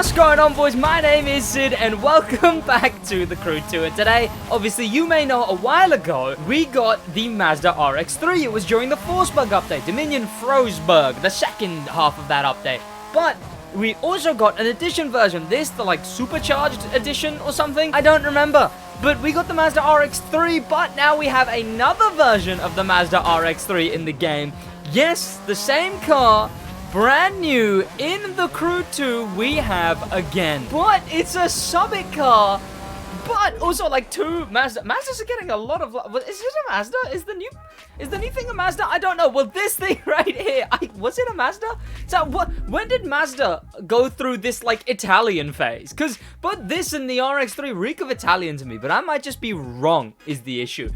What's going on, boys? My name is Sid, and welcome back to the crew 2. And today, obviously, you may know a while ago, we got the Mazda RX3. It was during the Force Bug update, Dominion Froze Bug, the second half of that update. But we also got an edition version, the like supercharged edition or something. I don't remember. But we got the Mazda RX3, but now we have another version of the Mazda RX3 in the game. Yes, the same car. Brand new in the crew 2 we have again. But it's a Summit car. But also like two Mazdas are getting a lot of... Is it a Mazda? Is the new thing a Mazda? I don't know. Well, this thing right here, was it a Mazda? So when did Mazda go through this like Italian phase? Because both this and the RX3 reek of Italian to me, but I might just be wrong is the issue.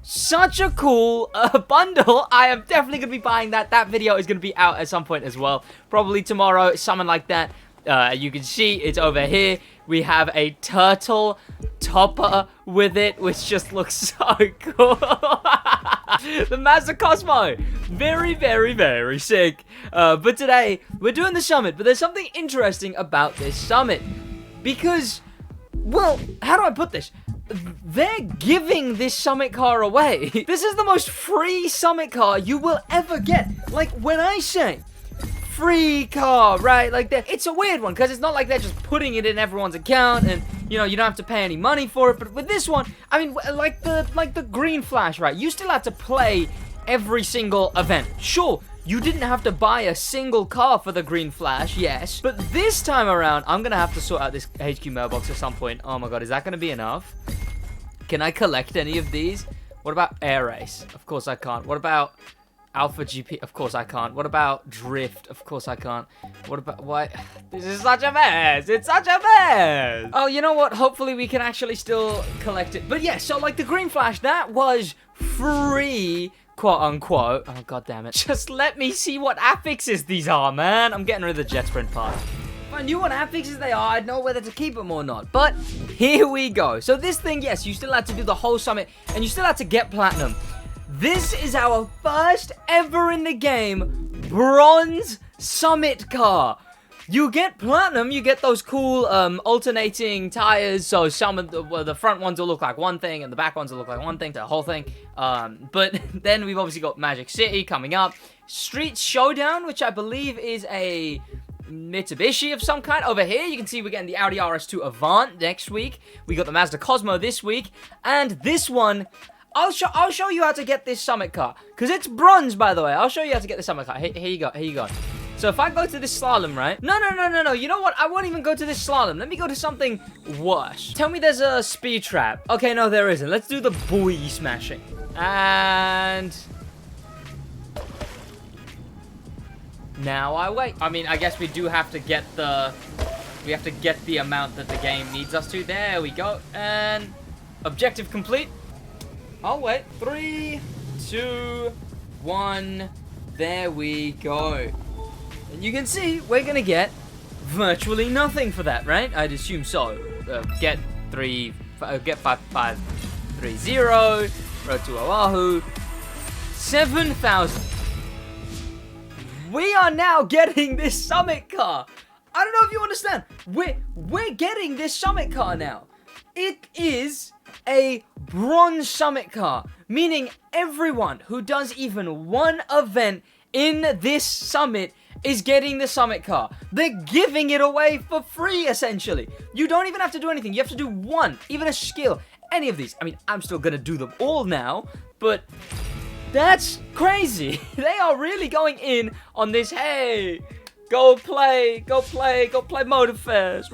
Such a cool bundle. I am definitely going to be buying that. That video is going to be out at some point as well. Probably tomorrow, something like that. You can see it's over here. We have a turtle topper with it, which just looks so cool. The Mazda Cosmo. Very, very, very sick. But today, we're doing the Summit. But there's something interesting about this Summit. Because, well, how do I put this? They're giving this Summit car away. This is the most free Summit car you will ever get. Like, when I say... free car, right? Like that. It's a weird one because it's not like they're just putting it in everyone's account and you know you don't have to pay any money for it. But with this one, I mean, like the green flash, right? You still had to play every single event. Sure, you didn't have to buy a single car for the green flash, yes. But this time around, I'm gonna have to sort out this HQ mailbox at some point. Oh my god, is that gonna be enough? Can I collect any of these? What about Air Race? Of course I can't. What about Alpha GP? Of course I can't. What about Drift? Of course I can't. What about... what? This is such a mess. It's such a mess. Oh, you know what? Hopefully we can actually still collect it. But yeah, so like the green flash, that was free, quote unquote. Oh, god damn it. Just let me see what affixes these are, man. I'm getting rid of the jet sprint part. If I knew what affixes they are, I'd know whether to keep them or not. But here we go. So this thing, yes, you still had to do the whole Summit and you still had to get platinum. This is our first ever in the game bronze Summit car. You get platinum, you get those cool alternating tires. So some of the front ones will look like one thing and the back ones will look like one thing to the whole thing. But then we've obviously got Magic City coming up. Street Showdown, which I believe is a Mitsubishi of some kind. Over here, you can see we're getting the Audi RS2 Avant next week. We got the Mazda Cosmo this week. And this one... I'll show you how to get this Summit car. Because it's bronze, by the way. I'll show you how to get the Summit car. Here you go. Here you go. So if I go to this Slalom, right? No. You know what? I won't even go to this Slalom. Let me go to something worse. Tell me there's a speed trap. Okay, no, there isn't. Let's do the buoy smashing. And... now I wait. I mean, I guess we do have to get the... we have to get the amount that the game needs us to. There we go. And... objective complete. I'll wait. 3, 2, 1. There we go. And you can see we're gonna get virtually nothing for that, right? I'd assume so. Get 5530. Road to Oahu. 7,000. We are now getting this Summit car. I don't know if you understand. We're getting this Summit car now. It is a bronze Summit car, meaning everyone who does even one event in this Summit is getting the Summit car. They're giving it away for free, essentially. You don't even have to do anything. You have to do one, even a skill, any of these. I mean, I'm still gonna do them all now, but that's crazy. They are really going in on this. Hey, go play motorfest.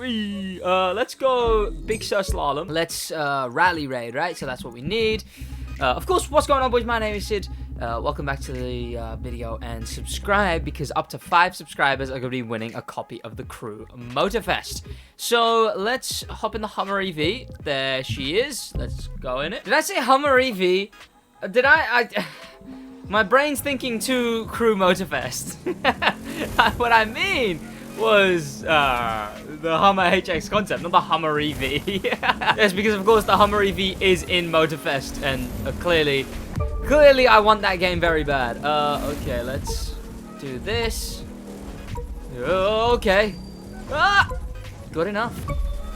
Let's go Big Sur Slalom. Let's rally raid, right? So that's what we need. Of course, what's going on, boys? My name is Sid. Welcome back to the video and subscribe because up to 5 subscribers are going to be winning a copy of the Crew Motorfest. So let's hop in the Hummer EV. There she is. Let's go in it. Did I say Hummer EV? Did I my brain's thinking to Crew Motorfest. What I mean was the Hummer HX concept, not the Hummer EV. Yes, because of course the Hummer EV is in Motorfest, and clearly I want that game very bad. Okay, let's do this. Okay. Ah! Good enough.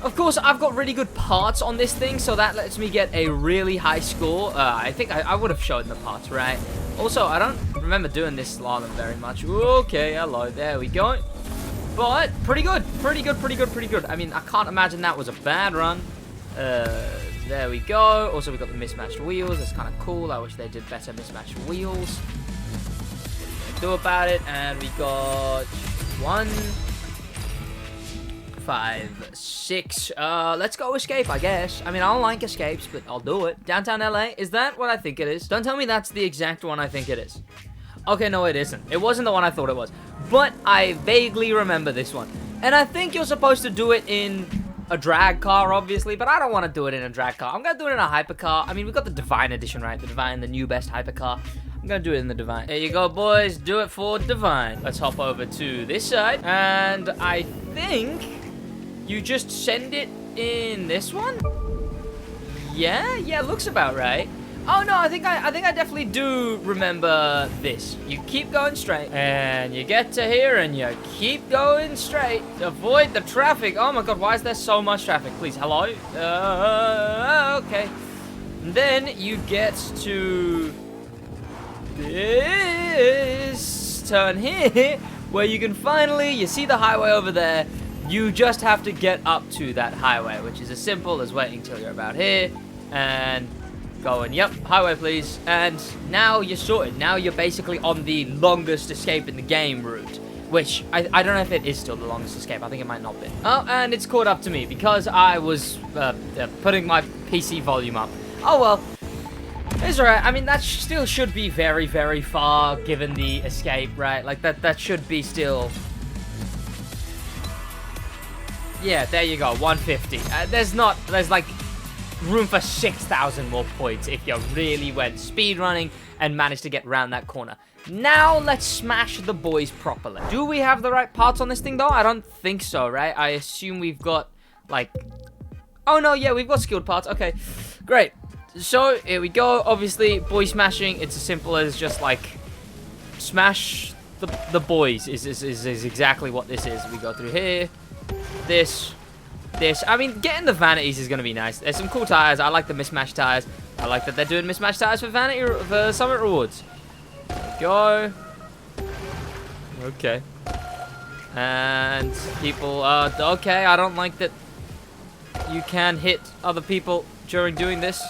Of course, I've got really good parts on this thing, so that lets me get a really high score. I think I would have shown the parts, right? Also, I don't remember doing this slalom very much. Okay, hello, there we go. But, pretty good. Pretty good, pretty good, pretty good. I mean, I can't imagine that was a bad run. There we go. Also, we got the mismatched wheels. That's kind of cool. I wish they did better mismatched wheels. What are we gonna do about it? And we got 1, 5, 6. Let's go escape, I guess. I mean, I don't like escapes, but I'll do it. Downtown LA, is that what I think it is? Don't tell me that's the exact one I think it is. Okay, no, it isn't. It wasn't the one I thought it was. But I vaguely remember this one. And I think you're supposed to do it in a drag car, obviously, but I don't want to do it in a drag car. I'm going to do it in a hypercar. I mean, we've got the Divine Edition, right? The Divine, the new best hypercar. I'm going to do it in the Divine. There you go, boys. Do it for Divine. Let's hop over to this side. And I think you just send it in this one? Yeah, looks about right. Oh no, I think I definitely do remember this. You keep going straight, and you get to here, and you keep going straight. Avoid the traffic. Oh my god, why is there so much traffic? Please, hello? Okay. And then you get to this turn here, where you can finally, you see the highway over there. You just have to get up to that highway, which is as simple as waiting till you're about here, and going, yep, highway please, and now you're sorted. Now you're basically on the longest escape in the game route, which I don't know if it is still the longest escape. I think it might not be. Oh, and it's caught up to me because I was putting my PC volume up. Oh well, it's alright. I mean, that still should be very, very far given the escape, right? Like that should be still. Yeah, there you go, 150. There's like room for 6,000 more points if you really went speedrunning and managed to get around that corner. Now, let's smash the boys properly. Do we have the right parts on this thing, though? I don't think so, right? I assume we've got, like... Oh, no, yeah, we've got skilled parts. Okay, great. So, here we go. Obviously, boy smashing, it's as simple as just, like, smash the boys is exactly what this is. We go through here, this. I mean, getting the vanities is going to be nice. There's some cool tires. I like the mismatched tires. I like that they're doing mismatched tires for Summit rewards. There we go. Okay. And people, okay, I don't like that you can hit other people during doing this.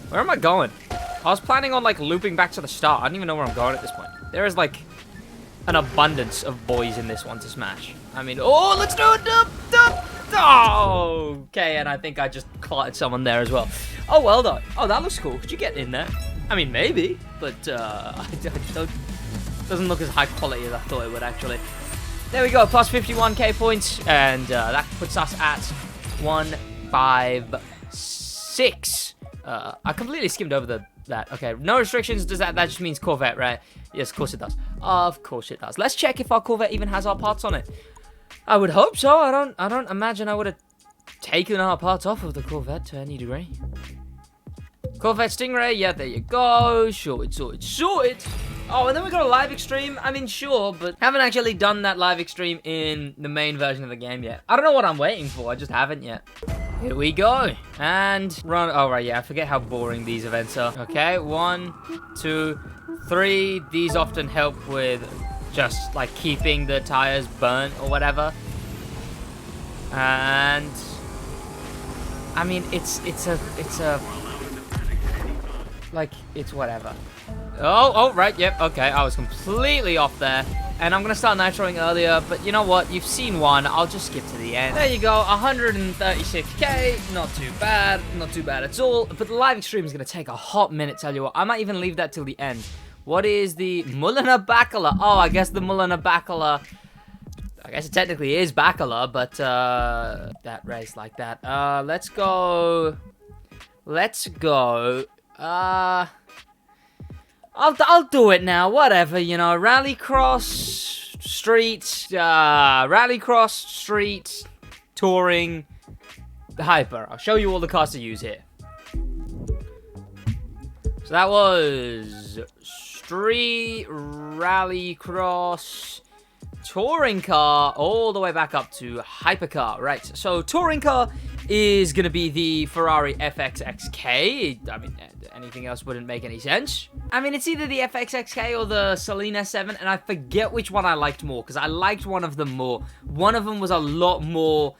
Where am I going? I was planning on, like, looping back to the start. I don't even know where I'm going at this point. There is, like, an abundance of boys in this one to smash. I mean, oh, let's do it! Oh, okay, and I think I just clotted someone there as well. Oh, well done. Oh, that looks cool. Could you get in there? I mean, maybe, but doesn't look as high quality as I thought it would, actually. There we go, plus 51k points, and that puts us at 156. I completely skimmed over that. Okay, no restrictions. Does that just means Corvette, right? Yes, of course it does. Of course it does. Let's check if our Corvette even has our parts on it. I would hope so. I don't imagine I would have taken our parts off of the Corvette to any degree. Corvette Stingray, yeah, there you go. Sorted. Oh, and then we got a live extreme. I mean, sure, but haven't actually done that live extreme in the main version of the game yet. I don't know what I'm waiting for. I just haven't yet. Here we go. And run. Oh, right, yeah. I forget how boring these events are. Okay, 1, 2, 3. These often help with just, like, keeping the tires burnt or whatever. And I mean, it's whatever. Oh, right, yep, okay. I was completely off there. And I'm going to start nitroing earlier, but you know what? You've seen one. I'll just skip to the end. There you go, 136k. Not too bad. Not too bad at all. But the live extreme is going to take a hot minute, tell you what. I might even leave that till the end. What is the Mulliner Bacala? Oh, I guess the Mulliner Bacala. I guess it technically is Bacala, but that race like that. Let's go. I'll do it now. Whatever, you know. Rallycross Street Touring Hyper. I'll show you all the cars to use here. So that was Street Rallycross touring car all the way back up to hypercar. Right, so touring car is going to be the Ferrari FXXK. I mean, anything else wouldn't make any sense. I mean, it's either the FXXK or the Celine S7, and I forget which one I liked more, because I liked one of them more. One of them was a lot more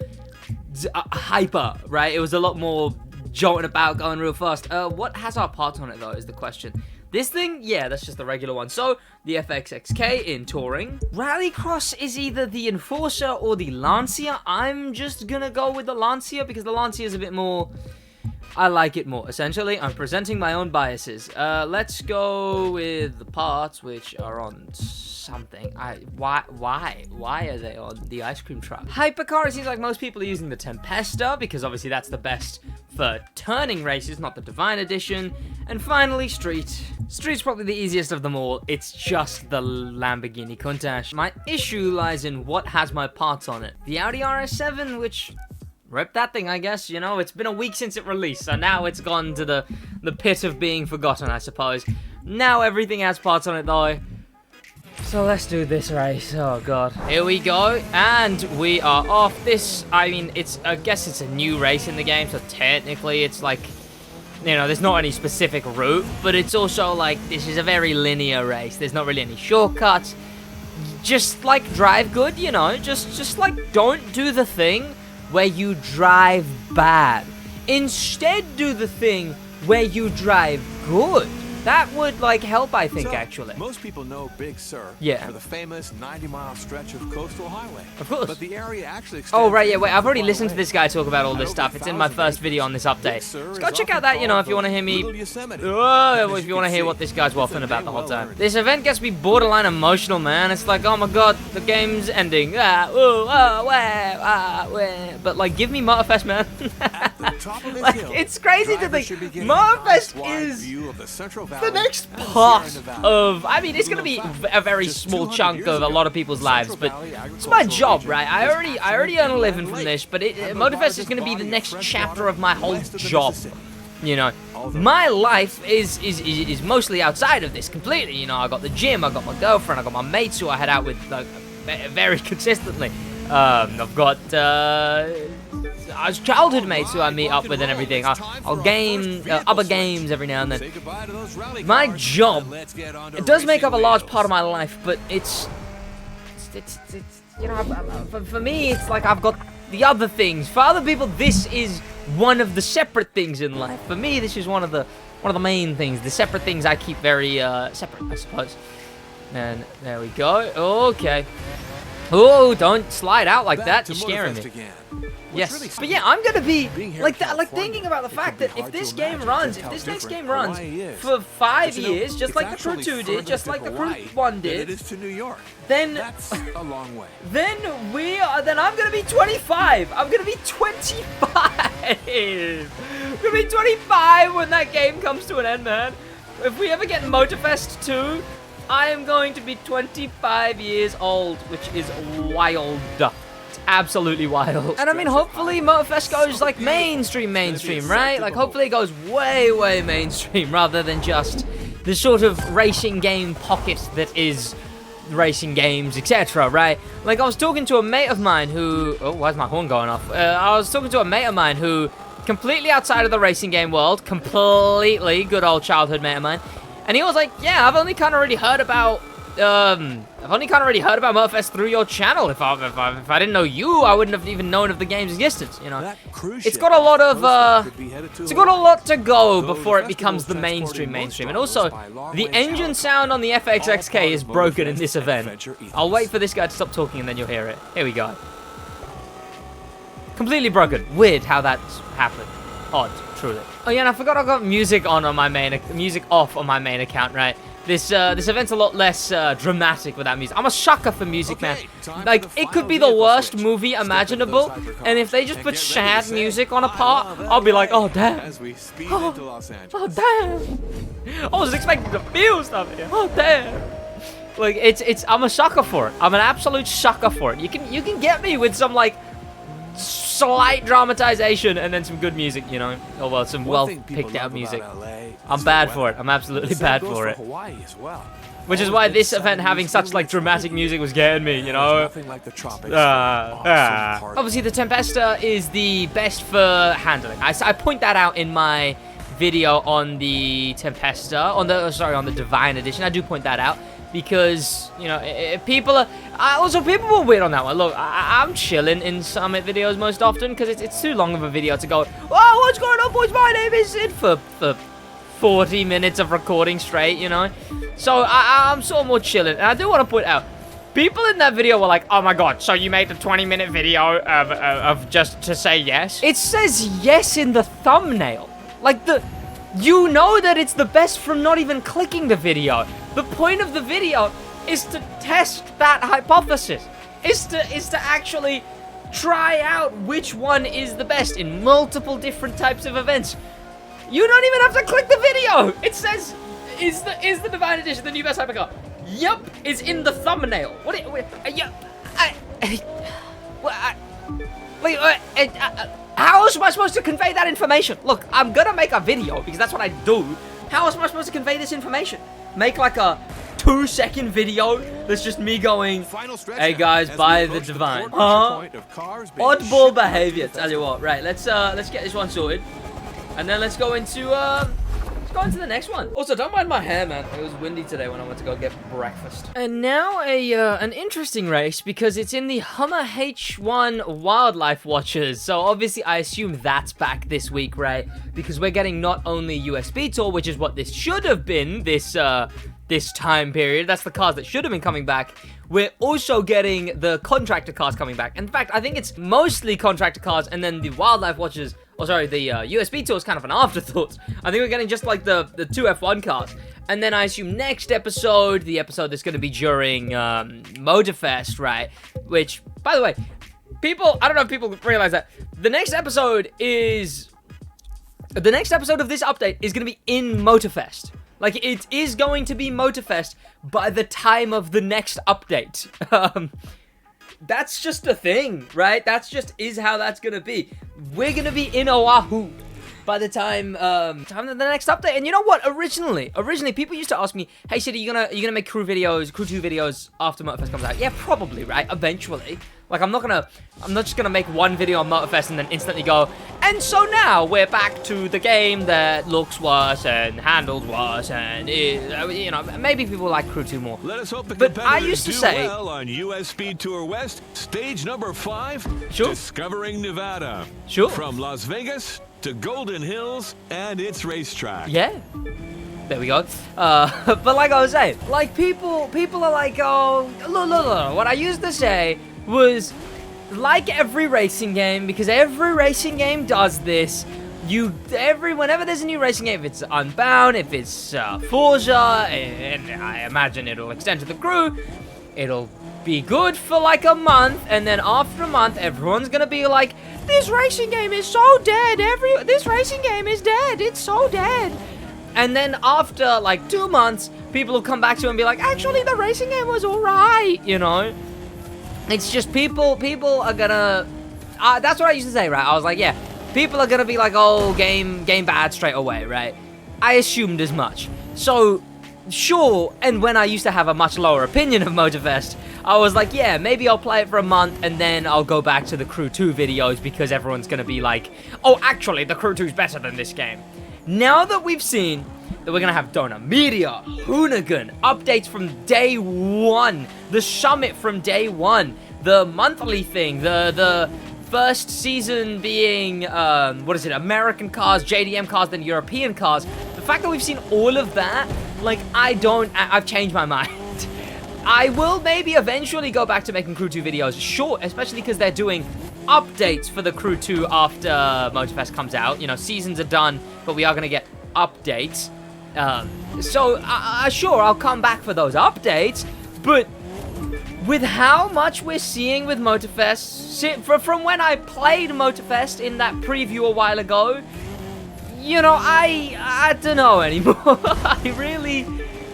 hyper, right? It was a lot more jolting about, going real fast. What has our parts on it, though, is the question. This thing, yeah, that's just the regular one. So, the FXXK in touring. Rallycross is either the Enforcer or the Lancia. I'm just gonna go with the Lancia because the Lancia is a bit more... I like it more. Essentially, I'm presenting my own biases. Let's go with the parts, which are on something. Why are they on the ice cream truck? Hypercar, it seems like most people are using the Tempesta, because obviously that's the best for turning races, not the Divine Edition. And finally, Street. Street's probably the easiest of them all. It's just the Lamborghini Countach. My issue lies in what has my parts on it. The Audi RS7, which... rip that thing, I guess. You know, it's been a week since it released, so now it's gone to the pit of being forgotten, I suppose. Now everything has parts on it, though. So let's do this race. Oh, God. Here we go, and we are off. This, I mean, I guess it's a new race in the game, so technically it's like, you know, there's not any specific route, but it's also like, this is a very linear race. There's not really any shortcuts. Just, like, drive good, you know, just like, don't do the thing where you drive bad. Instead, do the thing where you drive good. That would, like, help, I think, actually. Most people know Big Sur for the famous 90-mile stretch of coastal highway. Of course. But the area actually extends... Oh, right, yeah, wait, I've already listened to this guy talk about all this stuff. It's in my first video on this update. So go check out that, you know, if you want to hear me... if you want to hear what this guy's waffling about the whole time. This event gets me borderline emotional, man. It's like, oh my God, the game's ending. But, like, give me Motorfest, man. Like, it's crazy to think Motorfest is the next part of... I mean, it's going to be a very small chunk of a lot of people's lives, but it's my job, right? I already earn a living from this, but Motorfest is going to be the next chapter of my whole job. You know, my life is mostly outside of this completely. You know, I got the gym, I got my girlfriend, I got my mates who I head out with like, very consistently. I've got childhood mates who I meet up with and everything. I'll game other games every now and then. My job, it does make up a large part of my life, but it's you know, for me, it's like I've got the other things. For other people, this is one of the separate things in life. For me, this is one of the main things. The separate things I keep very separate, I suppose. And there we go. Okay. Oh, don't slide out like that. You're scaring me. Yes, but yeah, I'm gonna be like thinking about the fact that if this game runs, if this next game runs for 5 years, just like the Crew 2 did, just like the Crew 1 did, then that's a long way. Then I'm gonna be 25. I'm gonna be 25. I'm gonna be 25 when that game comes to an end, man. If we ever get Motorfest 2, I am going to be 25 years old, which is wild. Absolutely wild. And I mean, hopefully Motorfest goes like mainstream, right? Like hopefully it goes way mainstream rather than just the sort of racing game pocket that is racing games, etc., right? Like I was talking to a mate of mine who... Oh, why's my horn going off? I was talking to a mate of mine who, completely outside of the racing game world, completely good old childhood mate of mine, and he was like, yeah, I've only kind of already heard about Motorfest through your channel. If I didn't know you, I wouldn't have even known of the game's existence, you know. It's got a lot of, it's got a lot to go before it becomes the mainstream. And also, the engine sound on the FXXK is broken in this event. I'll wait for this guy to stop talking and then you'll hear it. Here we go. Completely broken. Weird how that's happened. Odd, truly. Oh yeah, and I forgot I got music off on my main account, right? This event's a lot less dramatic without music. I'm a sucker for music, man. Like, it could be the worst movie imaginable, and if they just put sad music on a part, I'll be like, oh damn. Oh damn. I was expecting to feel stuff here. Oh damn. Like, I'm a sucker for it. I'm an absolute sucker for it. You can get me with some like slight dramatization and then some good music, you know. Oh well, some well picked out music. I'm bad for it. I'm absolutely bad for it. which is why this event having such like dramatic music was getting me, you know. Nothing like the tropics. For an awesome party. Obviously, the Tempesta is the best for handling. I point that out in my video on the Tempesta, on the Divine Edition. I do point that out because, you know, people are... also, people were weird on that one. Look, I'm chilling in Summit videos most often because it's too long of a video to go, oh, what's going on, boys? My name is Sid for 40 minutes of recording straight, you know? So I'm sort of more chilling. And I do want to point out, people in that video were like, oh my god, so you made a 20-minute video of just to say yes? It says yes in the thumbnail. Like, you know that it's the best from not even clicking the video. The point of the video is to test that hypothesis. Is to actually try out which one is the best in multiple different types of events. You don't even have to click the video. It says, is the Divine Edition the new best hypercar? Yup, it's in the thumbnail. How else am I supposed to convey that information? Look, I'm gonna make a video because that's what I do. How else am I supposed to convey this information? Make like a 2-second video that's just me going, hey guys, buy the Divine. Oddball behavior, tell you what. Right, let's get this one sorted. And then let's go into the next one. Also, don't mind my hair, man. It was windy today when I went to go get breakfast. And now an interesting race because it's in the Hummer H1 Wildlife Watchers. So obviously, I assume that's back this week, right? Because we're getting not only USB Tour, which is what this should have been this time period. That's the cars that should have been coming back. We're also getting the contractor cars coming back. In fact, I think it's mostly contractor cars and then the Wildlife Watchers. Oh, sorry, the USB Tour is kind of an afterthought. I think we're getting just like the 2 F1 cars. And then I assume next episode, the episode that's going to be during Motorfest, right? Which, by the way, I don't know if people realize that. The next episode of this update is going to be in Motorfest. Like, it is going to be Motorfest by the time of the next update. That's just a thing, right? That's just is how that's gonna be. We're gonna be in Oahu by the time of the next update. And you know what? Originally, people used to ask me, "Hey, Sid, are you gonna make crew 2 videos after Motorfest comes out?" Yeah, probably, right? Eventually. Like, I'm not just gonna make one video on Motorfest and then instantly go, and so now we're back to the game that looks worse and handles worse and you know, maybe people like Crew 2 more. Let us hope the but I used to say well on US Speed Tour West, stage number 5, sure. Discovering Nevada. Sure. From Las Vegas to Golden Hills and its racetrack. Yeah. There we go. But like I was saying, like people are like, oh, look. What I used to say was, like every racing game, because every racing game does this, whenever there's a new racing game, if it's Unbound, if it's Forza, and I imagine it'll extend to the crew, it'll be good for like a month, and then after a month, everyone's gonna be like, this racing game is so dead, this racing game is dead, it's so dead. And then after like 2 months, people will come back to it and be like, actually, the racing game was alright, you know? It's just people are gonna... that's what I used to say, right? I was like, yeah, people are gonna be like, oh, game bad straight away, right? I assumed as much. So, sure, and when I used to have a much lower opinion of Motorfest, I was like, yeah, maybe I'll play it for a month, and then I'll go back to the Crew 2 videos, because everyone's gonna be like, oh, actually, the Crew 2's better than this game. Now that we've seen that we're gonna have Dona Media, Hoonigan, updates from day 1, the Summit from day 1, the monthly thing, the first season being, American cars, JDM cars, then European cars. The fact that we've seen all of that, like, I've changed my mind. I will maybe eventually go back to making Crew 2 videos, sure, especially because they're doing updates for the Crew 2 after Motorfest comes out. You know, seasons are done, but we are going to get updates. Sure, I'll come back for those updates, but with how much we're seeing with Motorfest, from when I played Motorfest in that preview a while ago, you know, I don't know anymore.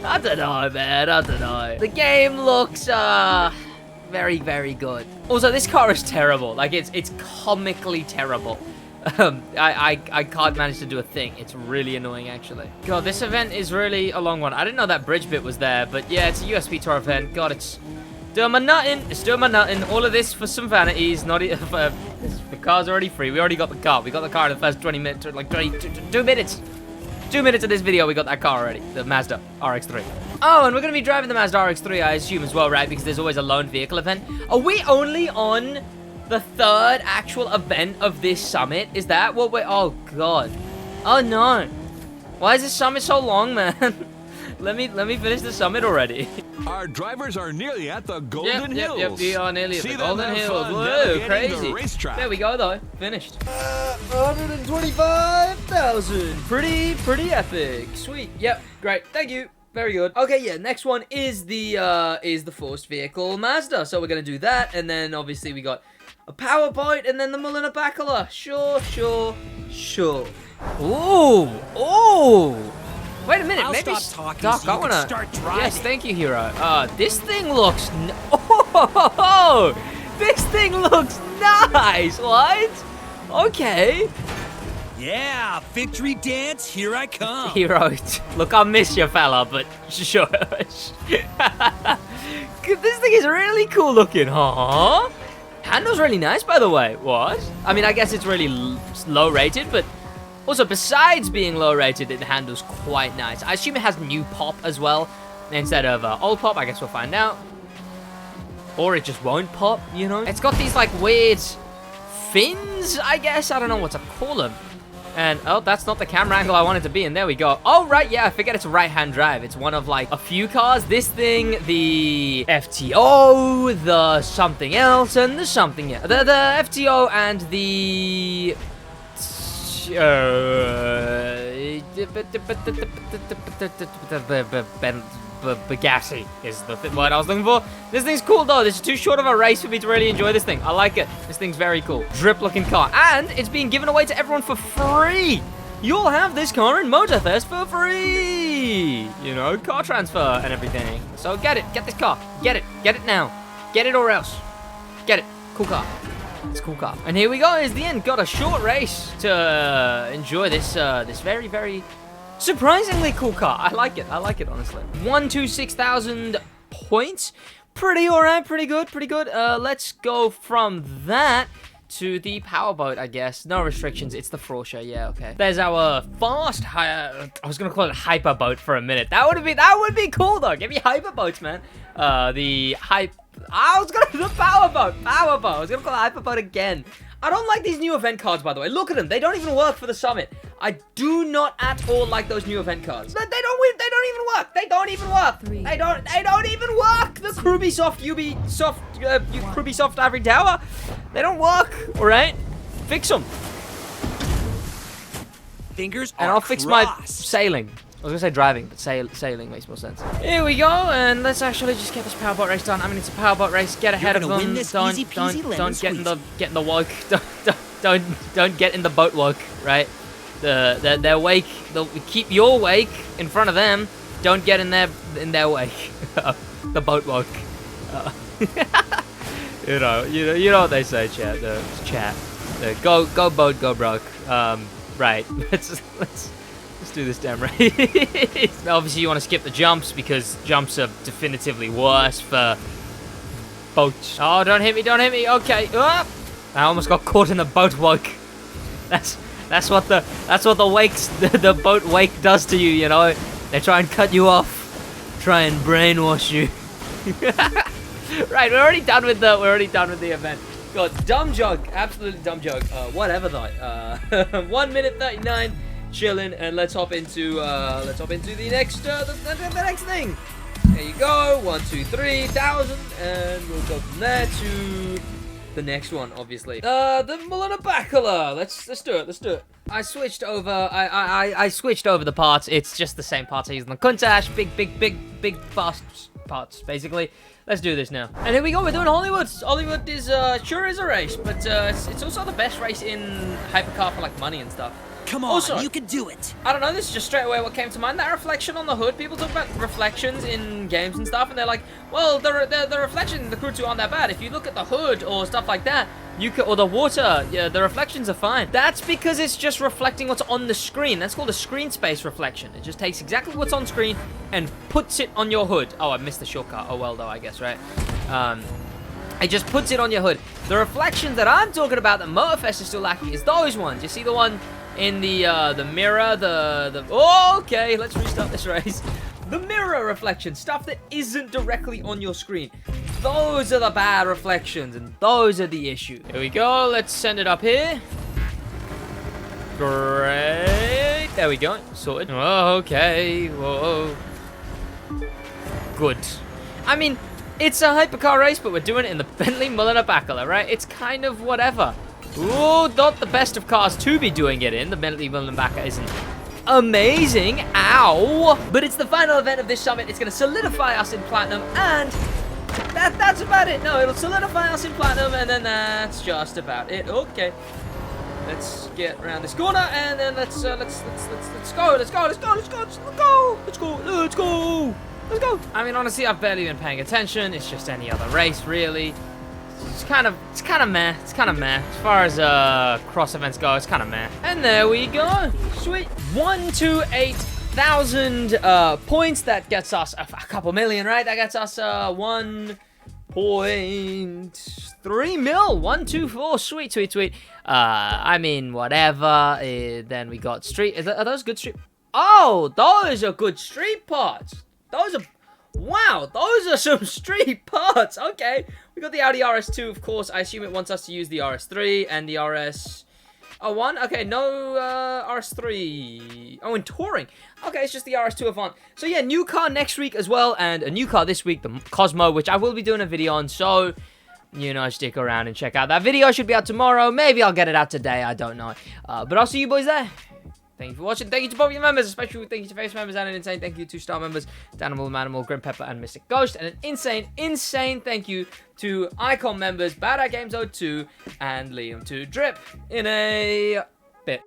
I don't know, man, I don't know. The game looks, very, very good. Also, this car is terrible. Like, it's comically terrible. I can't manage to do a thing. It's really annoying, actually. God, this event is really a long one. I didn't know that bridge bit was there, but yeah, it's a USB tour event. God, it's doing my nutting. It's doing my nutting. All of this for some vanities. Not the car's already free. We already got the car. We got the car in the first 20 minutes, like 2 minutes. 2 minutes of this video, we got that car already. The Mazda RX3. Oh, and we're going to be driving the Mazda RX3, I assume, as well, right? Because there's always a loaned vehicle event. Are we only on the third actual event of this summit? Is that what we're... Oh, God. Oh, no. Why is this summit so long, man? Let me finish the summit already. Our drivers are nearly at the Golden Hills. Yep, we are nearly at the Golden Hills. Whoa, crazy. There we go, though. Finished. 125,000. Pretty epic. Sweet. Yep, great. Thank you. Very good. Okay, yeah, next one is the forced vehicle Mazda. So we're gonna do that, and then obviously we got a Powerboat, and then the Mulliner Bacala. Sure. Ooh. Wait a minute, maybe stop talking Doc, so you I wanna can start driving. Yes, thank you, Hero. This thing looks this thing looks nice. What? Okay. Yeah, victory dance, here I come. Hero, look, I miss you, fella, but sure. This thing is really cool looking, huh? Handle's really nice, by the way. What? I mean, I guess it's really low rated, but also, besides being low rated, it handles quite nice. I assume it has new pop as well, instead of old pop. I guess we'll find out. Or it just won't pop, you know? It's got these, like, weird fins, I guess. I don't know what to call them. And, oh, that's not the camera angle I wanted to be in. There we go. Oh, right, yeah, I forget it's a right-hand drive. It's one of, like, a few cars. This thing, the FTO, the something else, and the something else. The FTO and the... Bugatti is the word I was looking for. This thing's cool though. This is too short of a race for me to really enjoy this thing. I like it. This thing's very cool. Drip looking car. And it's being given away to everyone for free. You'll have this car in Motorfest for free. You know, car transfer and everything. So get it. Get this car. Get it. Get it now. Get it or else. Get it. Cool car. It's a cool car. And here we go. Is the end. Got a short race to enjoy this this very, very surprisingly cool car. I like it, honestly. 126,000 points. Pretty alright, pretty good. Let's go from that to the Powerboat, I guess. No restrictions, it's the Frosher, yeah, okay. There's our fast, I was gonna call it Hyperboat for a minute. That would be cool though. Give me Hyperboats, man. The Powerboat. I was gonna call it Hyperboat again. I don't like these new event cards, by the way. Look at them. They don't even work for the summit. I do not at all like those new event cards. They don't even work. They don't even work. They don't even work. The Ubisoft Ivory Tower. They don't work. All right, fix them. Fingers and I'll fix my sailing. I was gonna say driving, but sailing makes more sense. Here we go, and let's actually just get this Powerboat race done. I mean, it's a Powerboat race. Get ahead of them. Don't get in the woke. Don't get in the boat woke, right? Their wake. Keep your wake in front of them. Don't get in their wake. The boat woke. You know what they say, chat. Go boat, go broke. Right. Let's do this damn race. Obviously, you want to skip the jumps because jumps are definitively worse for boats. Oh, don't hit me. Okay. I almost got caught in the boat wake. That's what the boat wake does to you. You know, they try and cut you off, try and brainwash you. Right, we're already done with the event. God, dumb joke, absolutely dumb joke. Whatever though. 1 minute 39. Chilling, and let's hop into the next thing. There you go. 1, 2, 3,000, and we'll go from there to the next one, obviously. The Mulliner Bacala. Let's do it. I switched over. I switched over the parts. It's just the same parts I used on the Countach. Big fast parts, basically. Let's do this now. And here we go. We're doing Hollywood. Hollywood is sure is a race, but it's also the best race in hypercar for like money and stuff. Come on, also, you can do it. I don't know, this is just straight away what came to mind. That reflection on the hood. People talk about reflections in games and stuff, and they're like, well, the reflection in the Crew 2 aren't that bad. If you look at the hood or stuff like that, You can, or the water, yeah, the reflections are fine. That's because it's just reflecting what's on the screen. That's called a screen space reflection. It just takes exactly what's on screen and puts it on your hood. Oh, I missed the shortcut. Oh, well, though, I guess, right? It just puts it on your hood. The reflections that I'm talking about that Motorfest is still lacking is those ones. You see the one in the mirror, oh, okay, let's restart this race. The mirror reflection, stuff that isn't directly on your screen. Those are the bad reflections, and those are the issue. Here we go, let's send it up here. Great. There we go, sorted. Oh, okay, whoa. Good. I mean, it's a hypercar race, but we're doing it in the Bentley Mulliner Bacala, right? It's kind of whatever. Ooh, not the best of cars to be doing it in. The Bentley Mulliner Bacala isn't amazing. Ow. But it's the final event of this summit. It's going to solidify us in platinum, and that's about it. No, it'll solidify us in platinum, and then that's just about it. Okay. Let's get around this corner, and then let's go. I mean, honestly, I've barely been paying attention. It's just any other race, really. It's kind of meh. It's kind of meh. As far as cross events go, it's kind of meh. And there we go. Sweet. 128,000 points. That gets us a couple million, right? That gets us 1.3 mil. 124. Sweet, sweet, sweet. I mean, whatever. Then we got street. Are those good street? Oh, those are good street parts. Those are, wow, those are some street parts. Okay, we got the Audi RS2, of course. I assume it wants us to use the RS3 and the RS1. Okay, no RS3. Oh, and touring. Okay, it's just the RS2 Avant. So yeah, new car next week as well, and a new car this week, the Cosmo, which I will be doing a video on. So, you know, stick around and check out that video. Should be out tomorrow. Maybe I'll get it out today. I don't know. But I'll see you boys there. Thank you for watching. Thank you to both your members, especially thank you to face members and an insane thank you to star members, Danimal, Manimal, Grim Pepper, and Mystic Ghost. And an insane thank you to Icon members, Bad At Games 02 and Liam 2 Drip. In a